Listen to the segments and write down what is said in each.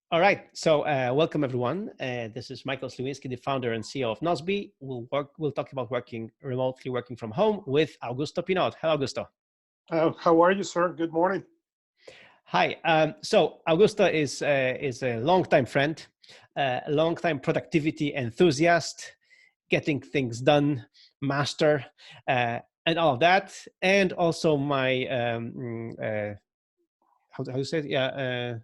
All right. So, welcome everyone. This is Michael Sliwinski, the founder and CEO of Nozbe. We'll talk about working remotely, working from home with Augusto Pinaud. Hello, Augusto. How are you, sir? Good morning. Hi. So, Augusto is a longtime friend, a longtime productivity enthusiast, getting things done, master, and all of that, and also my how do you say it? Yeah.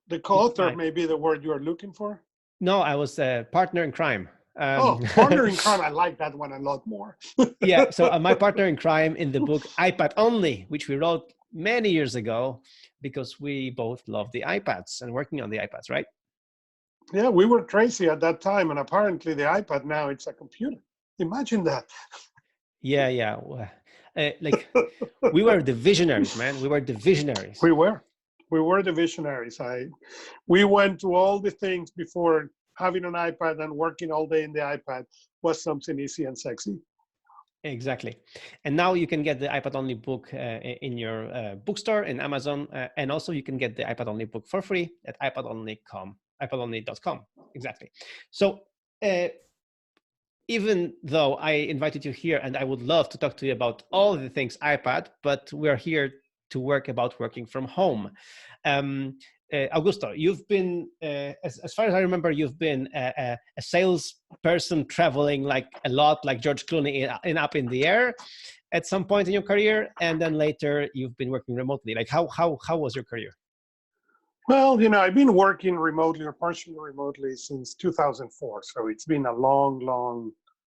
The co-author My may be the word you are looking for. No, I was a partner in crime. Oh, partner in crime. I like that one a lot more. Yeah, so my partner in crime in the book iPad Only, which we wrote many years ago because we both love the iPads and working on the iPads, right? Yeah, we were crazy at that time, and apparently the iPad now it's a computer. Imagine that. Yeah, yeah. Like we were the visionaries, man. We were the visionaries. we were, we were the visionaries. We went to all the things before having an iPad and working all day in the iPad was something easy and sexy. Exactly. And now you can get the iPad Only book in your bookstore in Amazon, and also you can get the iPad Only book for free at iPadOnly.com. Exactly. So even though I invited you here and I would love to talk to you about all the things iPad, but we're here to work about working from home. Augusto, you've been, as far as I remember, you've been a salesperson traveling like a lot, like George Clooney in Up in the Air at some point in your career. And then later you've been working remotely. Like how was your career? Well, I've been working remotely or partially remotely since 2004. So it's been a long, long,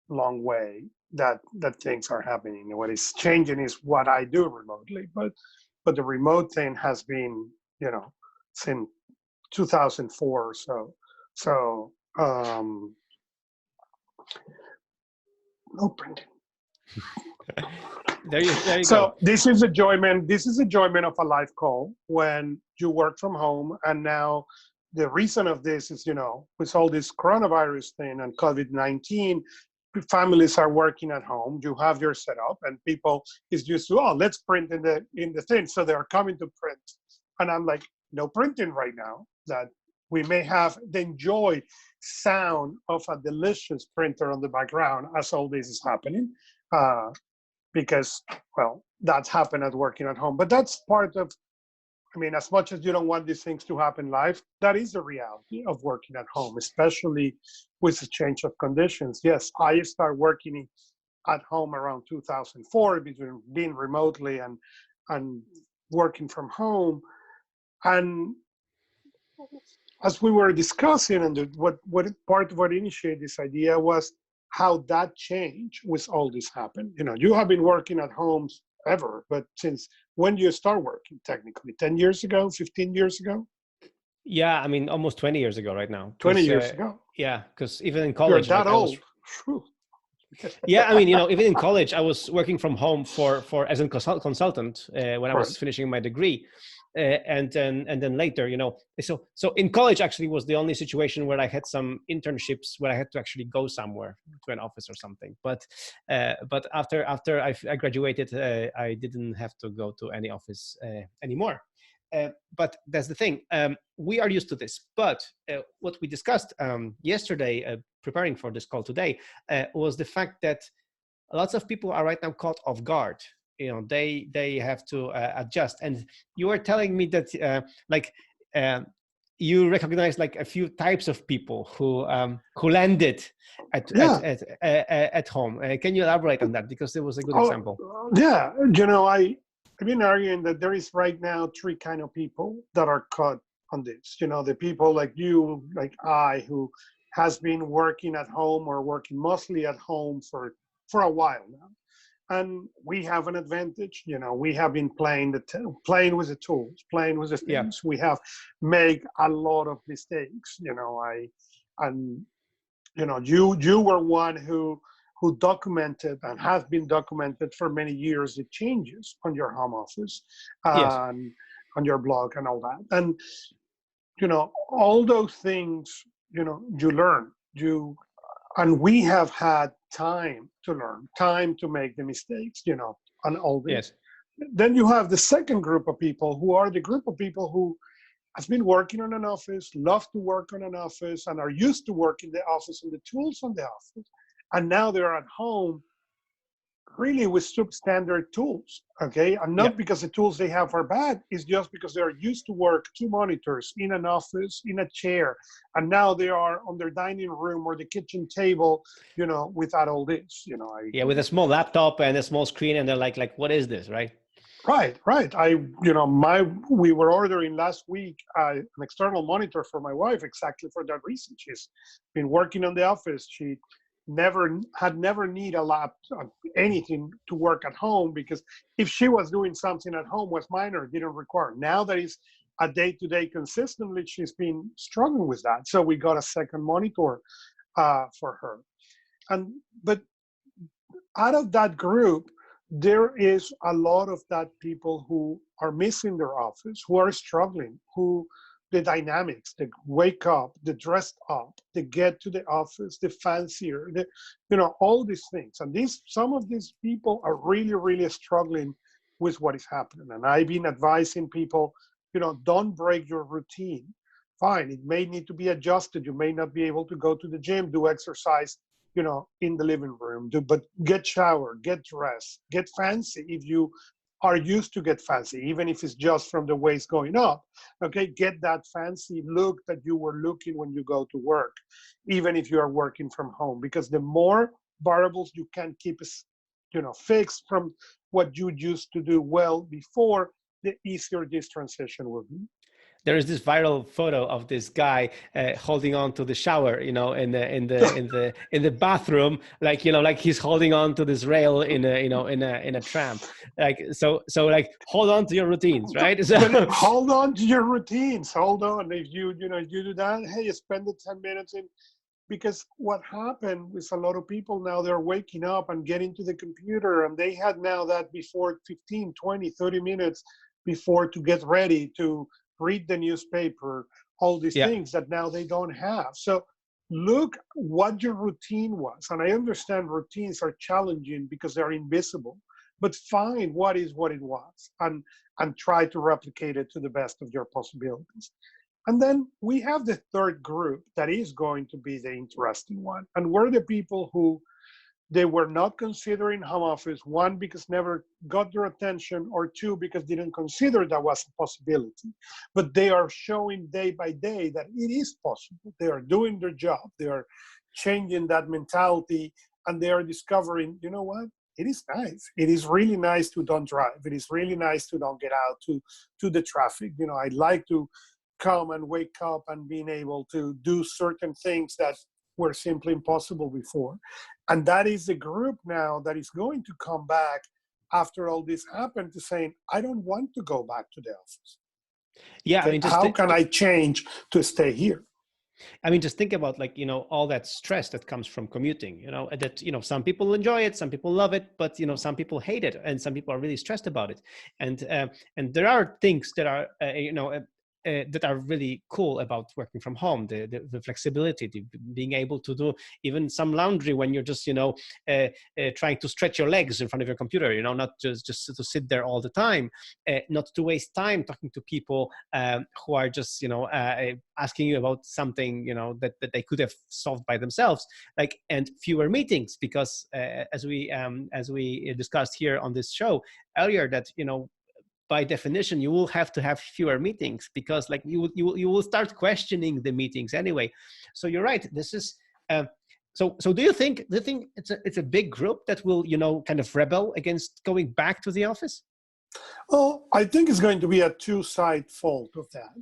long way that things are happening. And what is changing is what I do remotely. But the remote thing has been, since 2004 or so. So no printing. There you go. So this is enjoyment. This is enjoyment of a live call when you work from home. And now the reason of this is, with all this coronavirus thing and COVID-19, families are working at home. You have your setup, and people is used to, let's print in the thing. So they are coming to print, and I'm like, no printing right now. That we may have the enjoy sound of a delicious printer on the background as all this is happening. Because, well, that's happened at working at home. But that's part of, as much as you don't want these things to happen live, that is the reality of working at home, especially with the change of conditions. Yes, I started working at home around 2004, between being remotely and working from home. And as we were discussing, and what part of what initiated this idea was how that changed with all this happened. You have been working at home ever, but since when do you start working technically? 10 years ago, 15 years ago? Yeah, almost 20 years ago right now. 20 years ago. Yeah, because even in You're college, that like old. Yeah, even in college, I was working from home for as a consultant when I was finishing my degree, and then later, so in college actually was the only situation where I had some internships where I had to actually go somewhere to an office or something. But after I graduated, I didn't have to go to any office anymore. But that's the thing. We are used to this. But what we discussed yesterday, preparing for this call today, was the fact that lots of people are right now caught off guard. They have to adjust. And you were telling me that you recognize like a few types of people who landed at home. Can you elaborate on that? Because it was a good example. Yeah, I've been arguing that there is right now three kind of people that are caught on this. The people like you, like I, who has been working at home or working mostly at home for a while now. And we have an advantage. We have been playing playing with the tools, playing with the things. Yeah. We have made a lot of mistakes. You were one who documented and has been documented for many years the changes on your home office and on your blog and all that. And all those things you learn, and we have had time to learn, time to make the mistakes, on all this. Then you have the second group of people who are the group of people who has been working on an office, love to work on an office, and are used to work in the office and the tools on the office. And now they're at home really with substandard tools, okay? And Yeah. not because the tools they have are bad, it's just because they're used to work 2 monitors in an office, in a chair, and now they are on their dining room or the kitchen table, without all this, Yeah, with a small laptop and a small screen, and they're like, what is this, right? Right. We were ordering last week an external monitor for my wife exactly for that reason. She's been working on the office. She never need a laptop, anything to work at home, because if she was doing something at home was minor, didn't require. Now that is a day-to-day consistently, she's been struggling with that. So we got a second monitor for her. But out of that group, there is a lot of that people who are missing their office, who are struggling, who the dynamics, the wake up, the dressed up, the get to the office, the fancier, all these things. And some of these people are really, really struggling with what is happening. And I've been advising people, don't break your routine. Fine, it may need to be adjusted. You may not be able to go to the gym, do exercise, in the living room, but get shower, get dressed, get fancy if you are used to get fancy, even if it's just from the waist going up, okay? Get that fancy look that you were looking when you go to work, even if you are working from home, because the more variables you can keep, fixed from what you used to do well before, the easier this transition will be. There is this viral photo of this guy holding on to the shower, in the bathroom, like he's holding on to this rail in a tram, like hold on to your routines, right? So, but hold on to your routines. Hold on. If you do that, hey, spend the 10 minutes in, because what happened with a lot of people now, they're waking up and getting to the computer, and they had now that before 15, 20, 30 minutes before to get ready to read the newspaper, all these yeah. things that now they don't have. So look what your routine was. And I understand routines are challenging because they're invisible, but find what it was and try to replicate it to the best of your possibilities. And then we have the third group that is going to be the interesting one. And we're the people who they were not considering home office, one, because never got their attention, or two, because didn't consider that was a possibility. But they are showing day by day that it is possible. They are doing their job. They are changing that mentality, and they are discovering, you know what? It is nice. It is really nice to don't drive. It is really nice to don't get out to the traffic. I'd like to come and wake up and being able to do certain things that were simply impossible before. And that is the group now that is going to come back after all this happened to saying, I don't want to go back to the office. Yeah, Okay? How can I change to stay here? I mean, just think about all that stress that comes from commuting, that, some people enjoy it, some people love it, but, some people hate it, and some people are really stressed about it. And there are things that are, that are really cool about working from home, the flexibility, being able to do even some laundry when you're just, trying to stretch your legs in front of your computer, not just to sit there all the time, not to waste time talking to people who are just, asking you about something, that they could have solved by themselves, and fewer meetings, because as we discussed here on this show earlier, that, by definition, you will have to have fewer meetings, because you will start questioning the meetings anyway. So you're right. This is so do you think it's a big group that will kind of rebel against going back to the office? Well, I think it's going to be a two-side fault of that.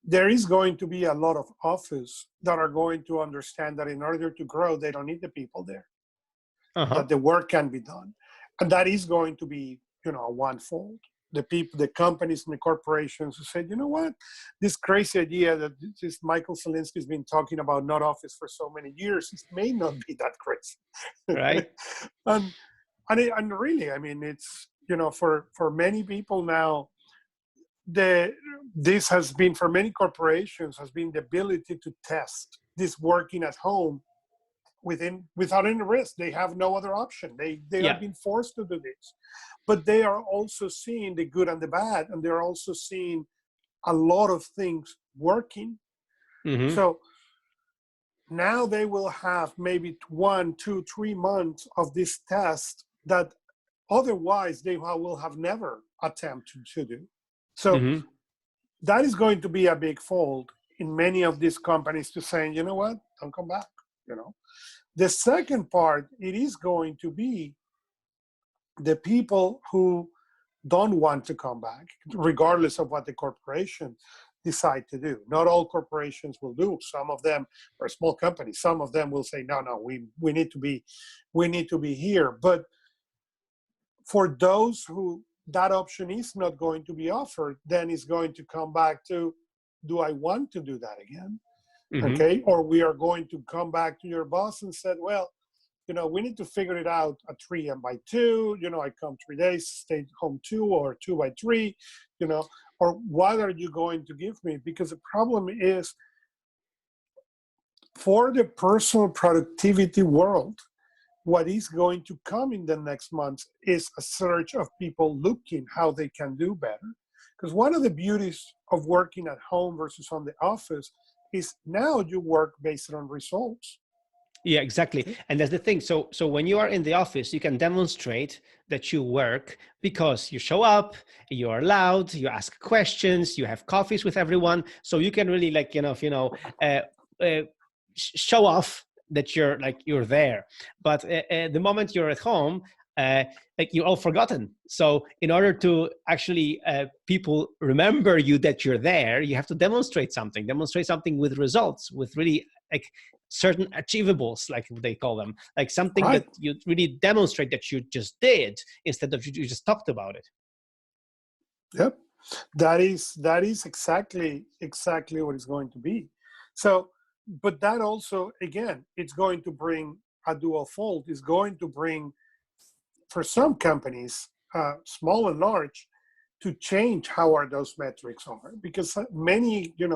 There is going to be a lot of office that are going to understand that in order to grow, they don't need the people there, that the work can be done. And that is going to be, one fault. The people, the companies and the corporations who said, you know what, this crazy idea that this Michael Sliwinski has been talking about not office for so many years, it may not be that crazy. Right. and really, I mean, it's, for many people now, this has been, for many corporations, has been the ability to test this working at home without any risk. They have no other option. They are being forced to do this. But they are also seeing the good and the bad, and they're also seeing a lot of things working. Mm-hmm. So now they will have maybe 1, 2, 3 months of this test that otherwise they will have never attempted to do. So Mm-hmm. that is going to be a big fold in many of these companies to saying, you know what, don't come back. The second part, it is going to be the people who don't want to come back, regardless of what the corporation decide to do. Not all corporations will do. Some of them are small companies. Some of them will say, no, we need to be here. But for those who that option is not going to be offered, then it's going to come back to, do I want to do that again? Mm-hmm. Okay. Or we are going to come back to your boss and said, well, we need to figure it out at 3 and by 2, I come 3 days, stay home 2, or 2 by 3, or what are you going to give me? Because the problem is, for the personal productivity world, what is going to come in the next months is a surge of people looking how they can do better. Because one of the beauties of working at home versus on the office is now you work based on results. Yeah, exactly. And that's the thing. So when you are in the office, you can demonstrate that you work because you show up, you are loud, you ask questions, you have coffees with everyone. So you can really show off that you're there. But the moment you're at home, you're all forgotten. So in order to actually people remember you that you're there, you have to demonstrate something with results, with really certain achievables, like they call them, like something Right. that you really demonstrate that you just did instead of you just talked about it. Yep. That is exactly what it's going to be. So, but that also, again, it's going to bring a dual fold. It's going to bring, for some companies, small and large, to change how are those metrics are. Because many, you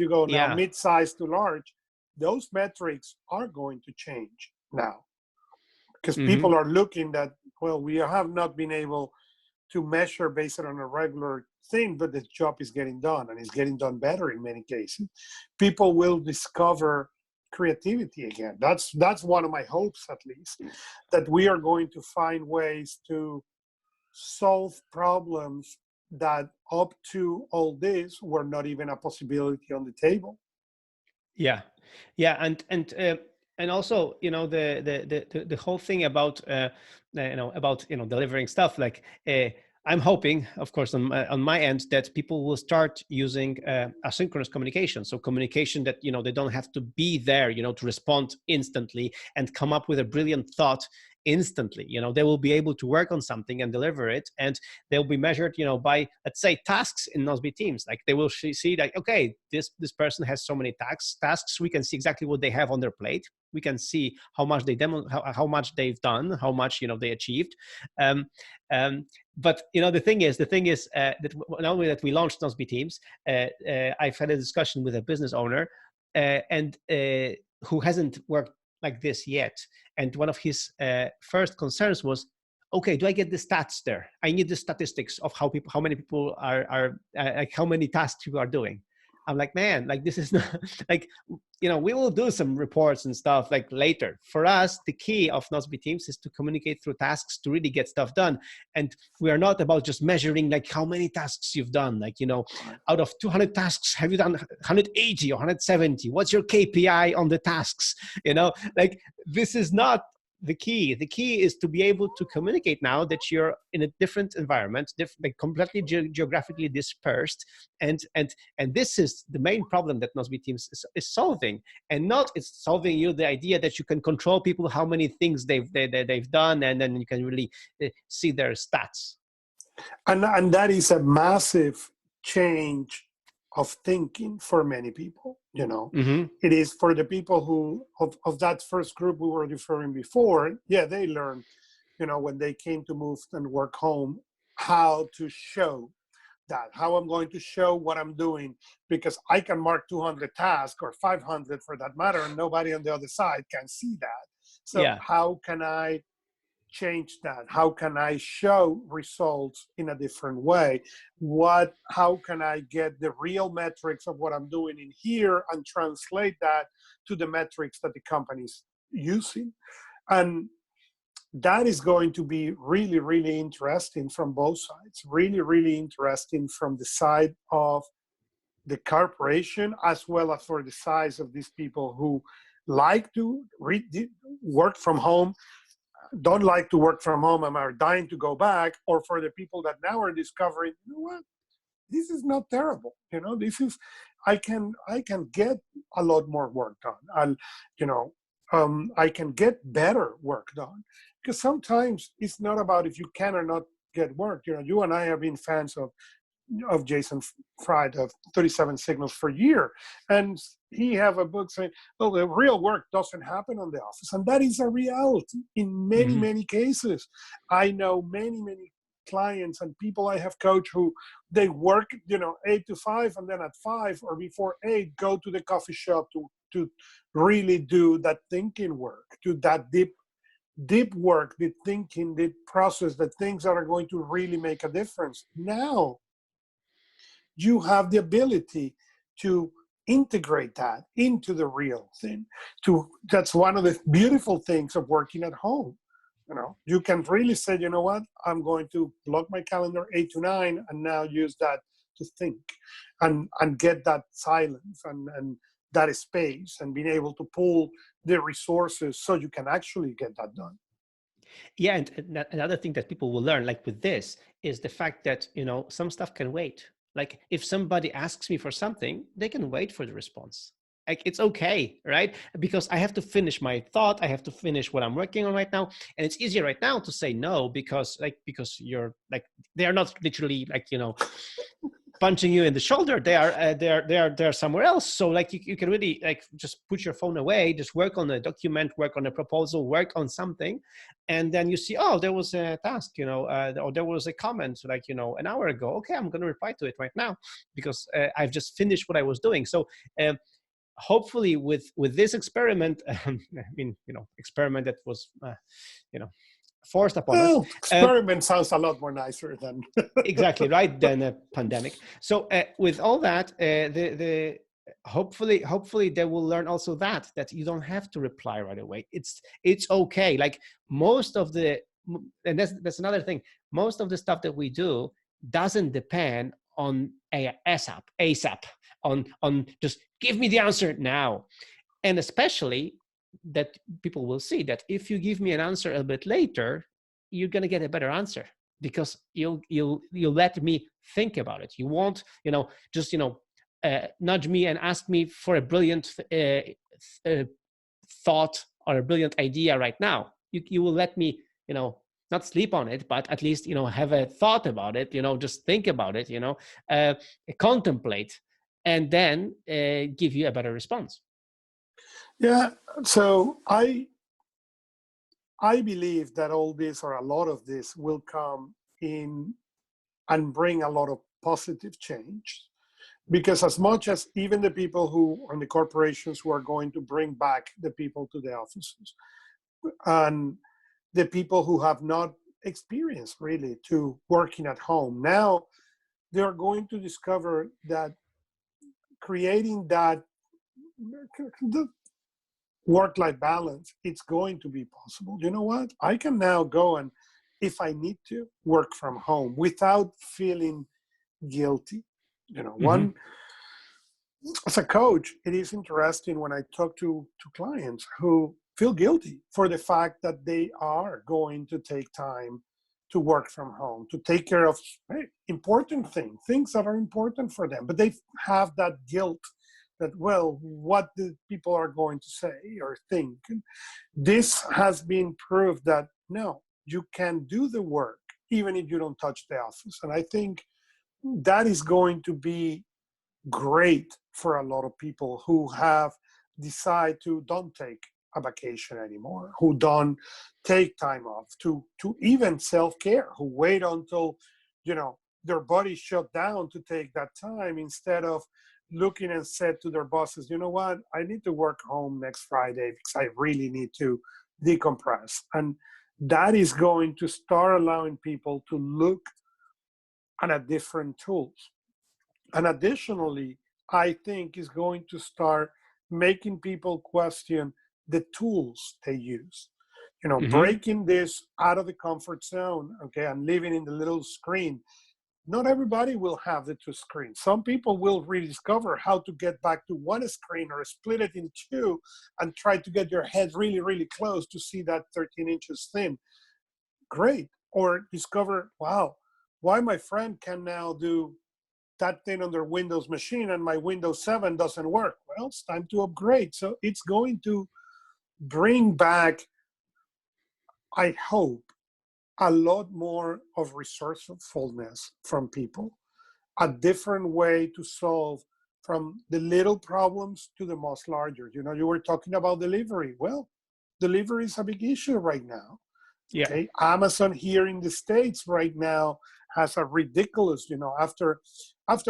go now mid-size to large, those metrics are going to change now. Because people are looking that, well, we have not been able to measure based on a regular thing, but the job is getting done, and it's getting done better in many cases. People will discover creativity again. That's one of my hopes, at least, that we are going to find ways to solve problems that up to all this were not even a possibility on the table. Yeah, and also the whole thing about delivering stuff, like I'm hoping, of course, on my end, that people will start using asynchronous communication. So communication that they don't have to be there to respond instantly and come up with a brilliant thought instantly. They will be able to work on something and deliver it, and they'll be measured by, let's say, tasks in Nozbe Teams. Like they will see like, okay, this person has so many tasks. We can see exactly what they have on their plate. We can see how much how much they've done, how much they achieved. But the thing is that not only that we launched Nozbe Teams, I've had a discussion with a business owner and who hasn't worked like this yet. And one of his first concerns was, okay, do I get the stats there? I need the statistics of how many people are like how many tasks people are doing. I'm like, man, like this is not like, we will do some reports and stuff like later. For us, the key of Nozbe Teams is to communicate through tasks to really get stuff done. And we are not about just measuring like how many tasks you've done. Like, out of 200 tasks, have you done 180 or 170? What's your KPI on the tasks? Like this is not the key. The key is to be able to communicate now that you're in a different environment, like completely geographically dispersed, and this is the main problem that Nozbe Teams is solving, and not it's solving the idea that you can control people, how many things they've done, and then you can really see their stats. And that is a massive change of thinking for many people. It is for the people who of that first group we were referring before. Yeah, they learned, when they came to move and work home, how to show that, how I'm going to show what I'm doing, because I can mark 200 tasks or 500 for that matter, and nobody on the other side can see that. So how can I change that? How can I show results in a different way? How can I get the real metrics of what I'm doing in here and translate that to the metrics that the company's using? And that is going to be really, really interesting from both sides. Really, really interesting from the side of the corporation, as well as for the size of these people who like to work from home, don't like to work from home and are dying to go back, or for the people that now are discovering, you know what, this is not terrible. This is, I can get a lot more work done. And, I can get better work done. Because sometimes it's not about if you can or not get work. You and I have been fans of Jason Fried of 37 Signals for a year. And he have a book saying, well, the real work doesn't happen on the office. And that is a reality in many, many cases. I know many, many clients and people I have coached who they work, 8 to 5, and then at 5 or before 8, go to the coffee shop to really do that thinking work, do that deep work, the thinking, the process, the things that are going to really make a difference. Now, you have the ability to integrate that into the real thing. That's one of the beautiful things of working at home. You can really say, you know what, I'm going to block my calendar 8 to 9 and now use that to think and get that silence and that space and being able to pull the resources so you can actually get that done. Yeah, and another thing that people will learn, like with this, is the fact that, some stuff can wait. Like if somebody asks me for something, they can wait for the response. Like it's okay, right? Because I have to finish my thought. I have to finish what I'm working on right now. And it's easier right now to say no because you're like, they are not literally like, punching you in the shoulder. They are somewhere else. So like you can really like just put your phone away, just work on a document, work on a proposal, work on something. And then you see, oh, there was a task, or there was a comment like, an hour ago. Okay, I'm going to reply to it right now because I've just finished what I was doing. So hopefully with this experiment, experiment that was, forced upon us. Experiment sounds a lot more nicer than exactly right, than a pandemic. So with all that, hopefully they will learn also that you don't have to reply right away. It's okay. Like most of the, and that's another thing. Most of the stuff that we do doesn't depend on ASAP, on just give me the answer now. And especially that people will see that if you give me an answer a bit later, you're going to get a better answer because you'll let me think about it. You won't, just, nudge me and ask me for a brilliant thought or a brilliant idea right now. You will let me, not sleep on it, but at least, have a thought about it, just think about it, contemplate, and then give you a better response. Yeah. So I believe that all this, or a lot of this, will come in and bring a lot of positive change. Because as much as even the people who are the corporations who are going to bring back the people to the offices, and the people who have not experienced really to working at home, now they're going to discover that creating that work-life balance, it's going to be possible. You know what? I can now go and, if I need to, work from home without feeling guilty. One, as a coach, it is interesting when I talk to clients who feel guilty for the fact that they are going to take time to work from home, to take care of important things that are important for them. But they have that guilt that, well, what the people are going to say or think. This has been proved that, no, you can do the work even if you don't touch the office. And I think that is going to be great for a lot of people who have decided to don't take a vacation anymore, who don't take time off to even self-care, who wait until their body shut down to take that time, instead of looking and said to their bosses, you know what, I need to work home next Friday because I really need to decompress. And that is going to start allowing people to look at different tools. And additionally, I think is going to start making people question the tools they use. You know, Mm-hmm. breaking this out of the comfort zone, okay, and living in the little screen. Not everybody will have the two screens. Some people will rediscover how to get back to one screen or split it in two and try to get your head really, really close to see that 13 inches thin. Great. Or discover, wow, why my friend can now do that thing on their Windows machine and my Windows 7 doesn't work. Well, it's time to upgrade. So it's going to bring back, I hope, a lot more of resourcefulness from people, a different way to solve from the little problems to the most larger. You know, you were talking about delivery. Well, delivery is a big issue right now. Yeah. Okay, Amazon here in the States right now has a ridiculous, you know, after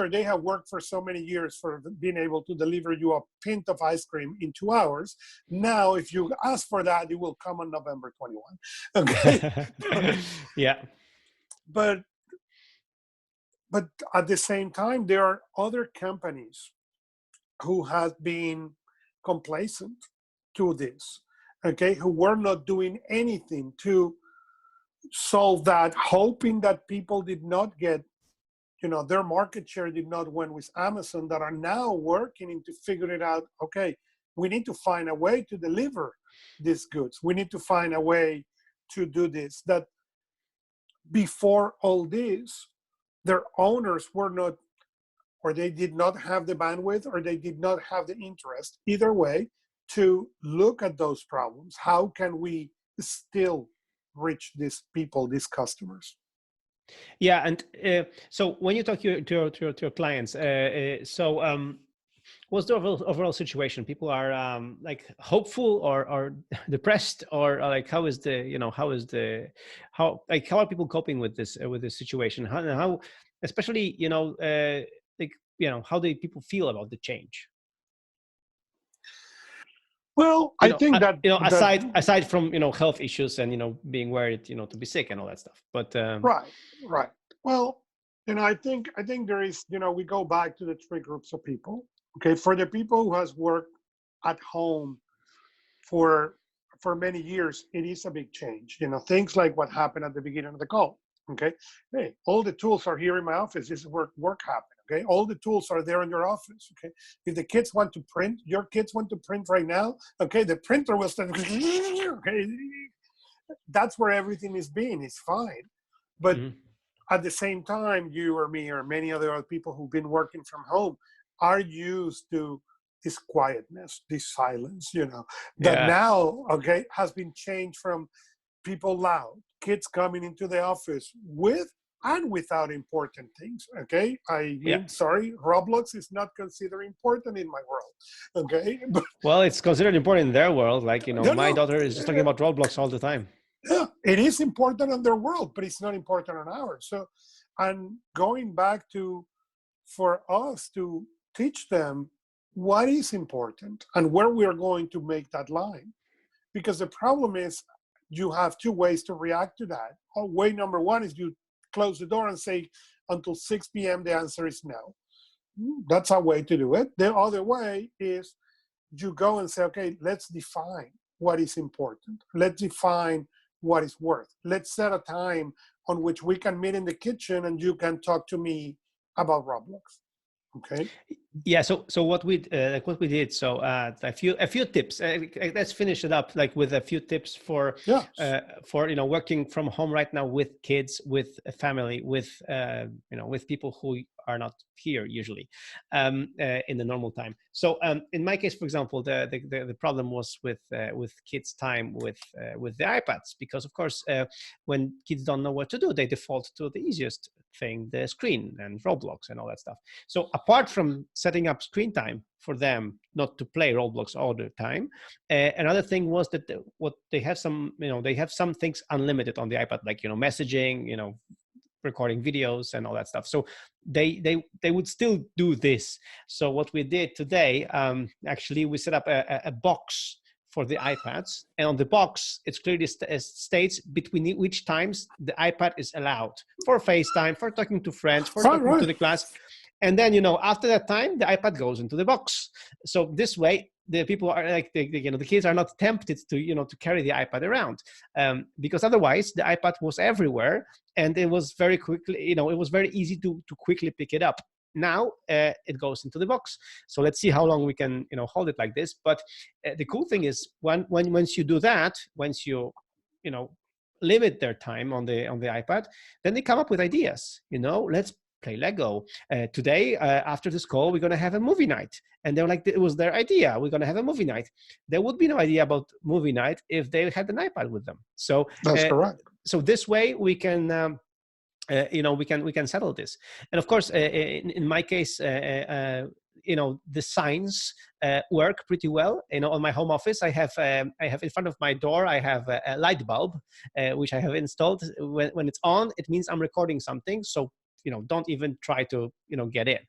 they have worked for so many years for being able to deliver you a pint of ice cream in 2 hours, now if you ask for that, it will come on November 21. Okay, Yeah. but but at the same time, there are other companies who have been complacent to this, okay, who were not doing anything to solve that, hoping that people did not get, you know, their market share did not win with Amazon, that are now working into figuring it out, okay, we need to find a way to deliver these goods. We need to find a way to do this. That before all this, their owners were not, or they did not have the bandwidth, or they did not have the interest, either way, to look at those problems. How can we still reach these people, these customers? Yeah, and so when you talk to your clients, what's the overall situation? People are like hopeful or depressed, or like how is the how are people coping with this situation? How especially like how do people feel about the change? Well, I think that Aside from health issues and being worried to be sick and all that stuff, but right, right. Well, I think there is, we go back to the three groups of people. Okay, for the people who has worked at home for many years, it is a big change. Things like what happened at the beginning of the call. Okay, hey, all the tools are here in my office. This is where work happens. Okay, all the tools are there in your office. Okay, if the kids want to print, your kids want to print right now. Okay, the printer will start. Okay, that's where everything is being. It's fine, but mhm. at the same time, you or me or many other people who've been working from home are used to this quietness, this silence, that Yeah, now, okay, has been changed from people loud, kids coming into the office with and without important things, okay? I yeah. mean, sorry, Roblox is not considered important in my world, okay? But Well, it's considered important in their world. Like, no, my no, daughter is just talking about Roblox all the time. yeah, it is important in their world, but it's not important in ours. So, and going back to, for us to teach them what is important and where we are going to make that line. Because the problem is you have two ways to react to that. Way number one is you close the door and say, until 6 p.m., the answer is no. That's a way to do it. The other way is you go and say, okay, let's define what is important. Let's define what is worth. Let's set a time on which we can meet in the kitchen and you can talk to me about Roblox. Okay. Yeah, so what we did, so a few tips. Let's finish it up like with a few tips Yeah. for working from home right now with kids, with a family, with with people who are not here usually in the normal time. So in my case, for example, the problem was with kids' time with the iPads, because of course when kids don't know what to do, they default to the easiest thing, the screen and Roblox and all that stuff. So apart from setting up screen time for them not to play Roblox all the time, another thing was that what they have they have some things unlimited on the iPad, like messaging, recording videos and all that stuff. So they would still do this. So what we did today, actually, we set up a box for the iPads, and on the box it clearly states between which times the iPad is allowed for FaceTime, for talking to friends, for talking to the class. And then, after that time, the iPad goes into the box. So this way, the people are like, the kids are not tempted to, to carry the iPad around, because otherwise the iPad was everywhere, and it was very quickly, it was very easy to quickly pick it up. Now it goes into the box. So let's see how long we can, hold it like this. But the cool thing is, once you do that, once you, limit their time on the iPad, then they come up with ideas. Let's play Lego. Today, after this call, we're going to have a movie night. And they're like, it was their idea. We're going to have a movie night. There would be no idea about movie night if they had an iPad with them. So that's correct. So this way we can, we can settle this. And of course, in my case, the signs work pretty well. On my home office, I have in front of my door, I have a light bulb, which I have installed. When it's on, it means I'm recording something. So don't even try to get in.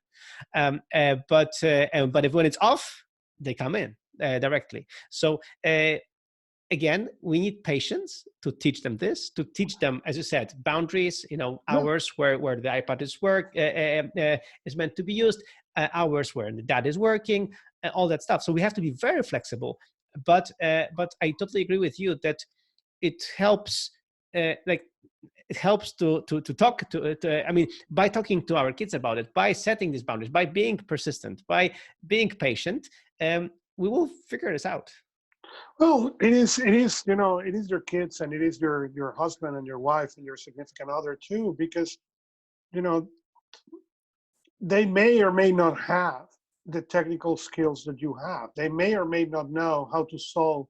But if when it's off, they come in directly. So again, we need patience to teach them this, to teach them, as you said, boundaries, hours where the iPad is meant to be used, hours where the dad is working, all that stuff. So we have to be very flexible. But I totally agree with you that it helps, it helps to talk to, I mean, by talking to our kids about it, by setting these boundaries, by being persistent, by being patient, we will figure this out. Well, it is, it is your kids, and it is your husband and your wife and your significant other too, because, they may or may not have the technical skills that you have. They may or may not know how to solve,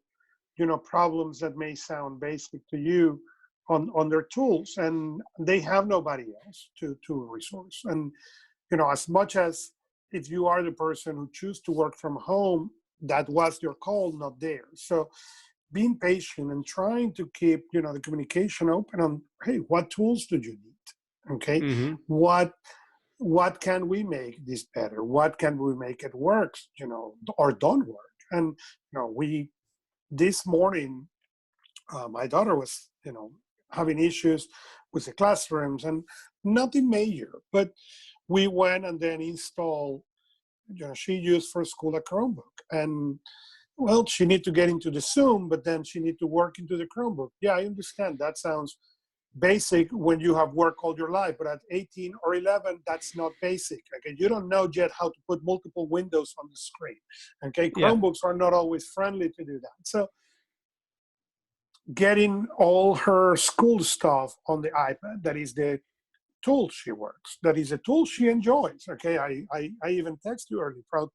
problems that may sound basic to you on their tools, and they have nobody else to resource. And, as much as if you are the person who choose to work from home, that was your call, not theirs. So being patient and trying to keep, the communication open on, hey, what tools do you need? Okay. Mm-hmm. What can we make this better? What can we make it work, or don't work? And, this morning, my daughter was, having issues with the classrooms, and nothing major, but we went and then installed, she used for school a Chromebook, and well, she need to get into the Zoom, but then she need to work into the Chromebook. Yeah, I understand. That sounds basic when you have worked all your life, but at 18 or 11, that's not basic. Okay, you don't know yet how to put multiple windows on the screen. Okay, Chromebooks are not always friendly to do that. So getting all her school stuff on the iPad, that is the tool she works, that is a tool she enjoys. Okay, I even text you early, proud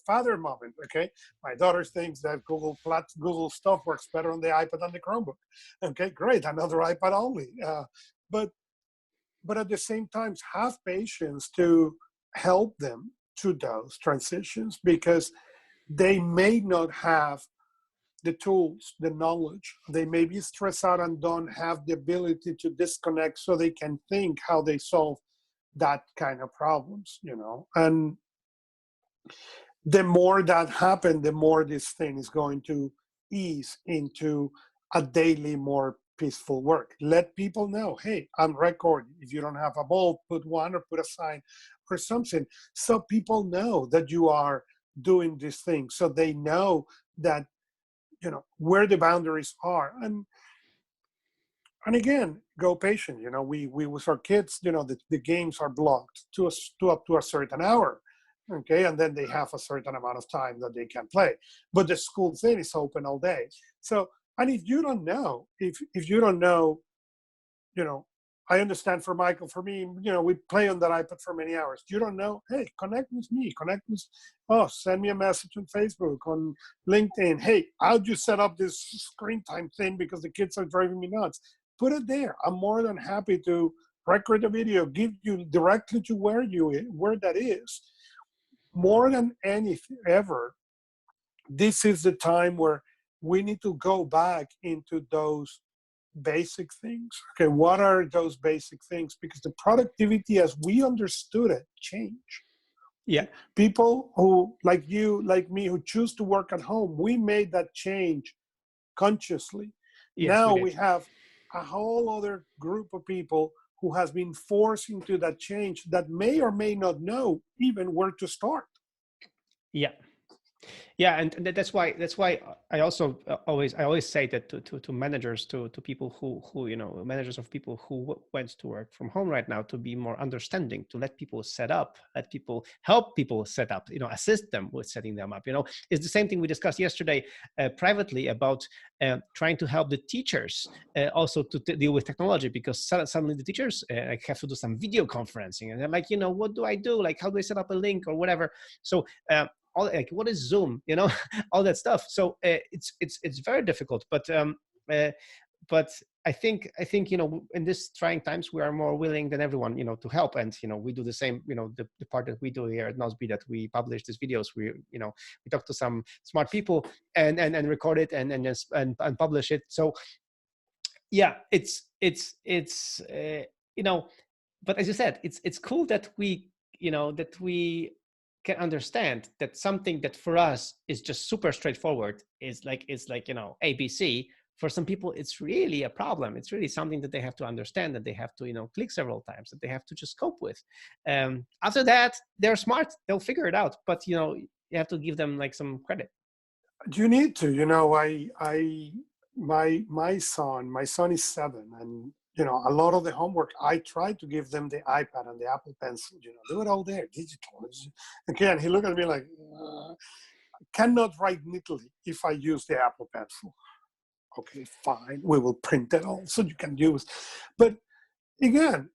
father moment. Okay, my daughter thinks that Google stuff works better on the iPad than the Chromebook. Okay, great, another iPad only. But at the same time, have patience to help them through those transitions, because they may not have the tools, the knowledge. They may be stressed out and don't have the ability to disconnect so they can think how they solve that kind of problems, And the more that happens, the more this thing is going to ease into a daily, more peaceful work. Let people know, hey, I'm recording. If you don't have a bulb, put one or put a sign or something, so people know that you are doing this thing, so they know that where the boundaries are. And again, go patient. We with our kids, the games are blocked to up to a certain hour. Okay, and then they have a certain amount of time that they can play. But the school thing is open all day. So, and if you don't know, if you don't know, I understand for Michael, for me, we play on that iPad for many hours. You don't know, hey, connect with me, connect with us, send me a message on Facebook, on LinkedIn. Hey, how'd you set up this screen time thing because the kids are driving me nuts? Put it there. I'm more than happy to record the video, give you directly to where that is. More than anything ever, this is the time where we need to go back into those basic things. Okay, what are those basic things? Because the productivity as we understood it changed. Yeah. People who, like you, like me, who choose to work at home, we made that change consciously. Yes, we Now did. we have a whole other group of people who has been forced into that change that may or may not know even where to start. Yeah. Yeah, and that's why I also I always say that to managers, to people who managers of people who went to work from home right now, to be more understanding, to let people set up, let people help people set up, assist them with setting them up. It's the same thing we discussed yesterday privately about trying to help the teachers also to deal with technology, because suddenly the teachers like have to do some video conferencing, and they're like, what do I do? Like, how do I set up a link or whatever? So all, like, what is Zoom, all that stuff. So it's very difficult, but I think in this trying times we are more willing than everyone to help, and we do the same, the part that we do here at Nozbe, that we publish these videos, we talk to some smart people and record it and publish it. So yeah, it's but as you said, it's cool that we can understand that something that for us is just super straightforward is like ABC. For some people it's really a problem. It's really something that they have to understand, that they have to click several times, that they have to just cope with. After that, they're smart, they'll figure it out, but you have to give them like some credit. You need to, my son is 7, and a lot of the homework I try to give them the iPad and the Apple Pencil, do it all there, digital. Again, he looked at me like, I cannot write neatly if I use the Apple Pencil. Okay, fine, we will print it all so you can use. But again,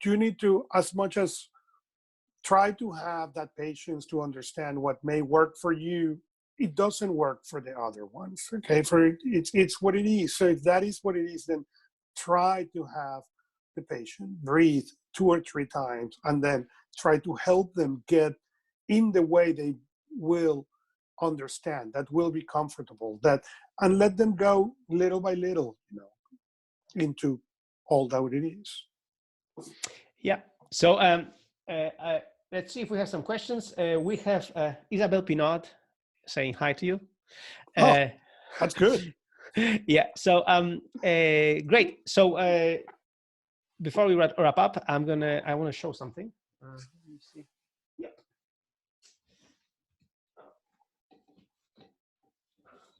you need to, as much as, try to have that patience to understand what may work for you, it doesn't work for the other ones. Okay, it's what it is. So if that is what it is, then try to have the patient breathe 2 or 3 times, and then try to help them get in the way they will understand, that will be comfortable, and let them go little by little, into all that it is. Yeah. So let's see if we have some questions. We have Isabel Pinaud saying hi to you. Oh, that's good. Yeah. So great. So before we wrap up, I want to show something. Let me see. Yeah.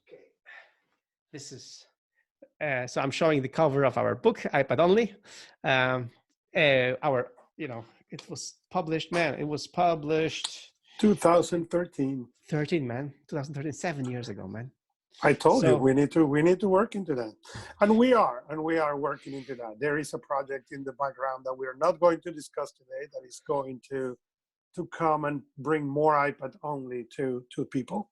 Okay. This is so I'm showing the cover of our book, iPad Only. It was published, man. It was published 2013. 2013, 7 years ago, man. I told you we need to work into that, and we are working into that. There is a project in the background that we are not going to discuss today that is going to come and bring more iPad Only to people.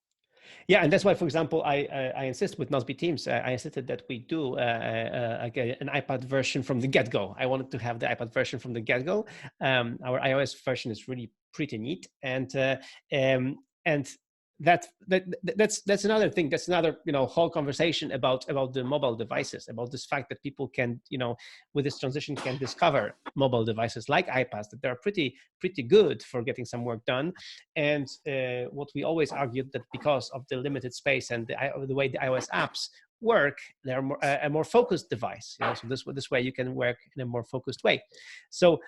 Yeah, and that's why, for example, I insist with Nozbe Teams. I insisted that we do an iPad version from the get-go. I wanted to have the iPad version from the get-go. Our iOS version is really pretty neat, and that's another thing. That's another whole conversation about the mobile devices, about this fact that people can with this transition can discover mobile devices like iPads that they're pretty good for getting some work done. And what we always argued, that because of the limited space and the way the iOS apps work, they're a more focused device. So this way you can work in a more focused way. So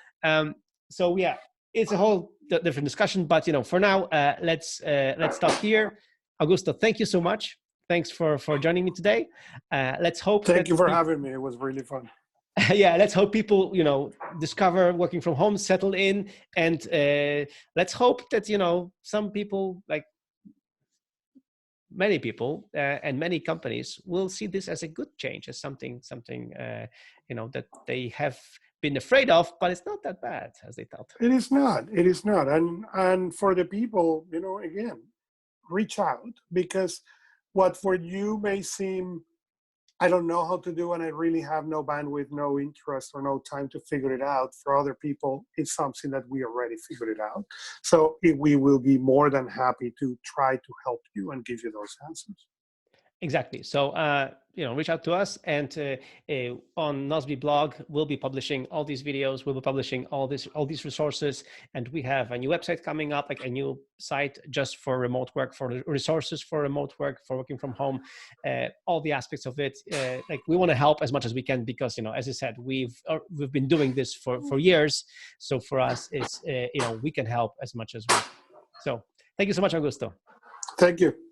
yeah, it's a whole different discussion, but for now, let's stop here. Augusto, thank you so much. Thanks for joining me today. Let's hope. Thank you for having me. It was really fun. Yeah, let's hope people discover working from home, settle in, and let's hope that some people, like many people and many companies, will see this as a good change, as something that they have been afraid of, but it's not that bad as they thought. It is not. And for the people, again, reach out, because what for you may seem, I don't know how to do, and I really have no bandwidth, no interest, or no time to figure it out. For other people, it's something that we already figured it out. So we will be more than happy to try to help you and give you those answers. Exactly. So, reach out to us, and on Nozbe blog, we'll be publishing all these videos. We'll be publishing all these resources, and we have a new website coming up, like a new site just for remote work, for resources for remote work, for working from home, all the aspects of it. Like, we want to help as much as we can, because, as I said, we've been doing this for years. So for us, it's we can help as much as we can. So thank you so much, Augusto. Thank you.